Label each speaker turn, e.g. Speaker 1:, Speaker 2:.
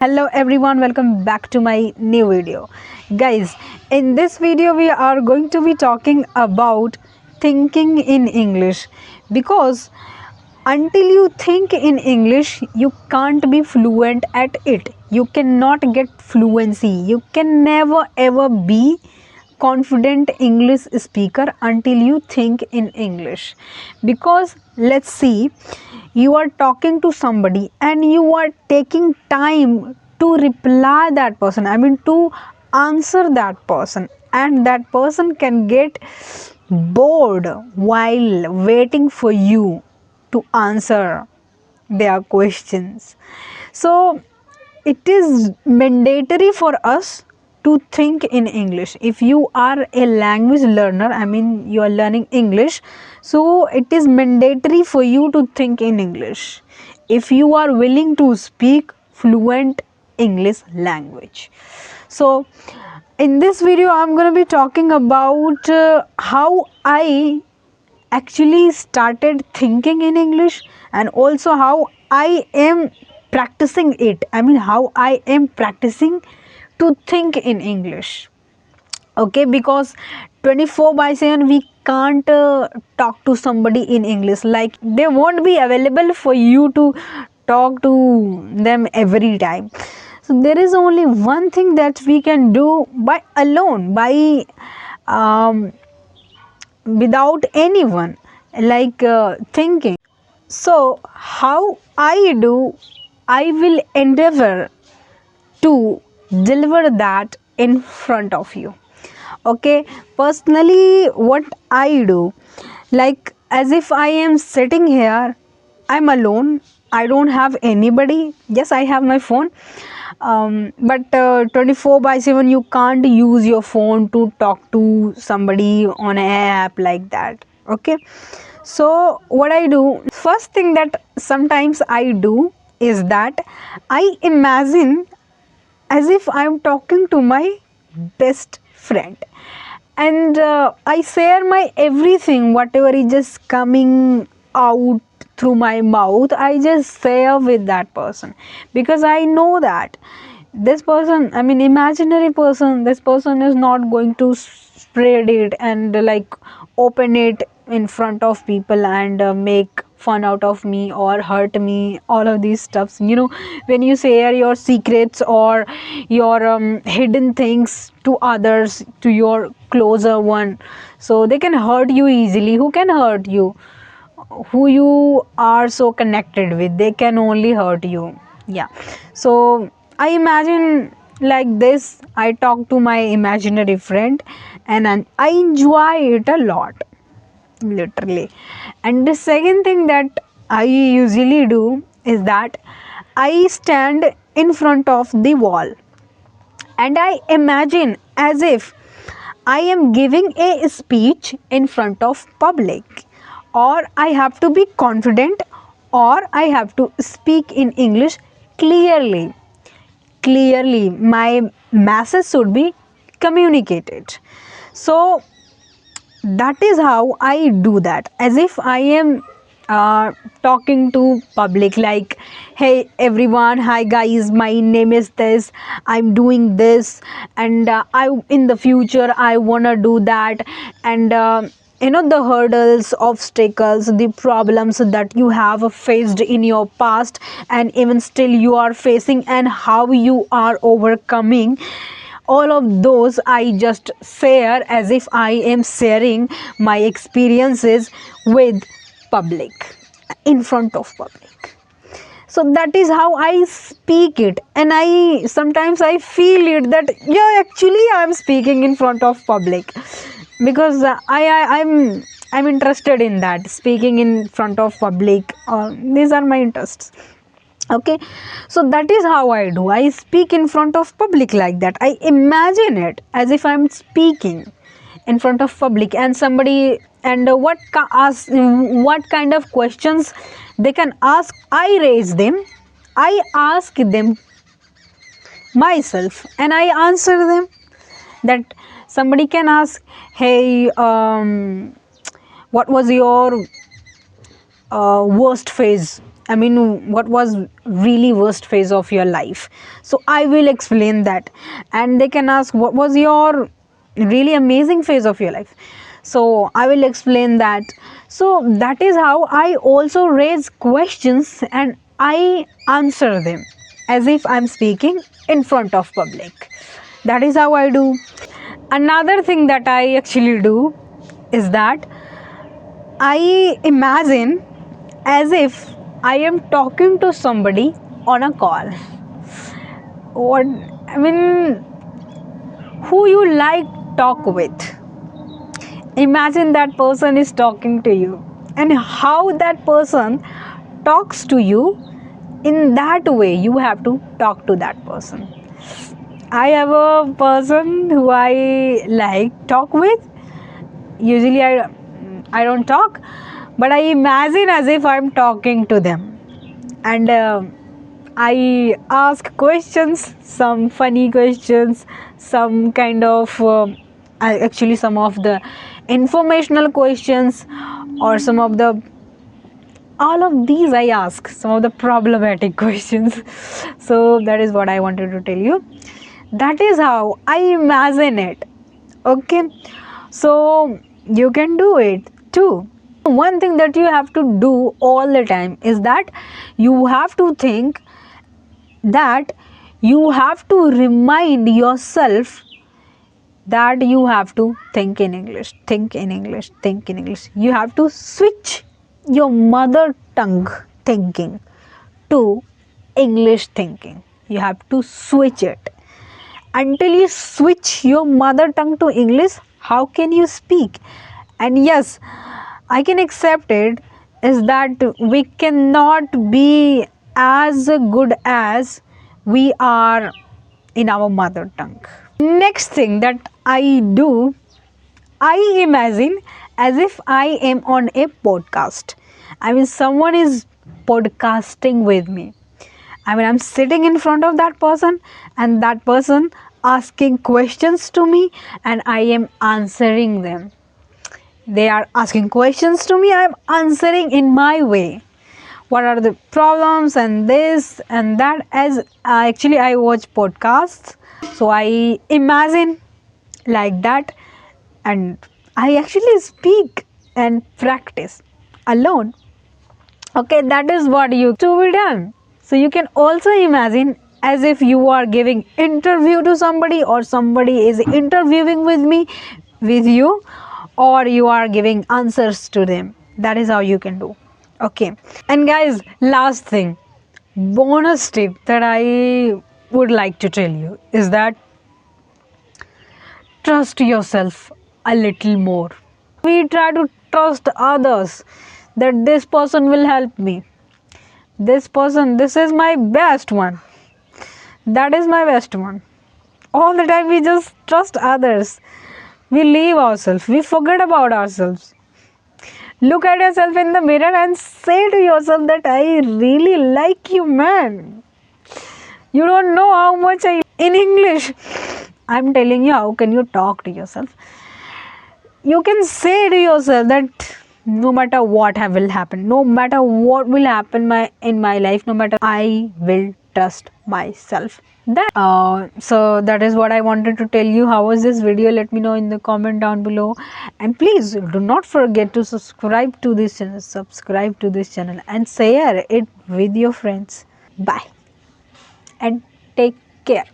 Speaker 1: Hello everyone, welcome back to my new video. Guys, in this video we are going to be talking about thinking in English, because until you think in English you can't be fluent at it. You cannot get fluency. You can never ever be confident English speaker until you think in English. Because let's see, you are talking to somebody and you are taking time to reply that person, to answer that person, and that person can get bored while waiting for you to answer their questions. So it is mandatory for us to think in English. If you are a language learner, you are learning English, so it is mandatory for you to think in English if you are willing to speak fluent English language. So in this video I'm going to be talking about how I actually started thinking in English, and also how I am practicing it. How I am practicing to think in English. Okay, because 24 by 7 we can't talk to somebody in English. Like, they won't be available for you to talk to them every time. So there is only one thing that we can do by alone, by um, without anyone, like thinking. So how I do, I will endeavor to deliver that in front of you. Okay, personally what I do, like, as if I am sitting here, I'm alone, I don't have anybody. Yes, I have my phone, but 24 by 7 you can't use your phone to talk to somebody on an app like that. Okay, so what I do, first thing that sometimes I do is that I imagine as if I'm talking to my best friend, and I share my everything, whatever is just coming out through my mouth, I just share with that person, because I know that this person, imaginary person, this person is not going to spread it and like open it in front of people and make fun out of me or hurt me, all of these stuffs. When you share your secrets or your hidden things to others, to your closer one, so they can hurt you easily. Who can hurt you? Who you are so connected with, they can only hurt you. Yeah, so I imagine like this, I talk to my imaginary friend, and I enjoy it a lot, literally. And the second thing that I usually do is that I stand in front of the wall and I imagine as if I am giving a speech in front of public, or I have to be confident, or I have to speak in English clearly. Clearly, my message should be communicated. So that is how I do that, as if I am talking to public, like, hey everyone, hi guys, my name is this, I'm doing this, and I in the future I want to do that. And the hurdles, obstacles, the problems that you have faced in your past and even still you are facing, and how you are overcoming all of those, I just share as if I am sharing my experiences with public, in front of public. So that is how I speak it, and I sometimes I feel it that, yeah, actually I am speaking in front of public, because I'm interested in that, speaking in front of public. These are my interests. Okay, so that is how I do, I speak in front of public like that. I imagine it as if I'm speaking in front of public, and somebody, and what kind of questions they can ask, I raise them, I ask them myself, and I answer them. That somebody can ask, hey, what was your worst phase, I mean, what was really worst phase of your life? So I will explain that, and they can ask what was your really amazing phase of your life. So I will explain that. So that is how I also raise questions and I answer them as if I'm speaking in front of public. That is how I do. Another thing that I actually do is that I imagine as if I am talking to somebody on a call. What I mean, who you like talk with. Imagine that person is talking to you and how that person talks to you. In that way, you have to talk to that person. I have a person who I like talk with. Usually, I don't talk, but I imagine as if I'm talking to them, and I ask questions, some funny questions, some kind of actually some of the informational questions, or some of the all of these I ask some of the problematic questions. So that is what I wanted to tell you. That is how I imagine it. Okay, so you can do it too. One thing that you have to do all the time is that you have to think that you have to remind yourself that you have to think in English, think in English, think in English. You have to switch your mother tongue thinking to English thinking. You have to switch it. Until you switch your mother tongue to English, how can you speak? And yes, I can accept it is that we cannot be as good as we are in our mother tongue. Next thing that I do, I imagine as if I am on a podcast. I mean, someone is podcasting with me. I mean, I'm sitting in front of that person and that person asking questions to me and I am answering them. They are asking questions to me, I am answering in my way. What are the problems and this and that? As actually, I watch podcasts, so I imagine like that and I actually speak and practice alone. Okay, that is what you to be done. So you can also imagine as if you are giving interview to somebody or somebody is interviewing with me, with you, or you are giving answers to them. That is how you can do. Okay, and guys, last thing, bonus tip that I would like to tell you is that trust yourself a little more. We try to trust others that this person will help me. This person, this is my best one. That is my best one. All the time we just trust others. We leave ourselves. We forget about ourselves. Look at yourself in the mirror and say to yourself that I really like you, man. You don't know how much I in English. I'm telling you, how can you talk to yourself? You can say to yourself that no matter what will happen, no matter what will happen in my life, no matter, I will trust myself. That so that is what I wanted to tell you. How was this video? Let me know in the comment down below, and please do not forget to subscribe to this channel, and share it with your friends. Bye and take care.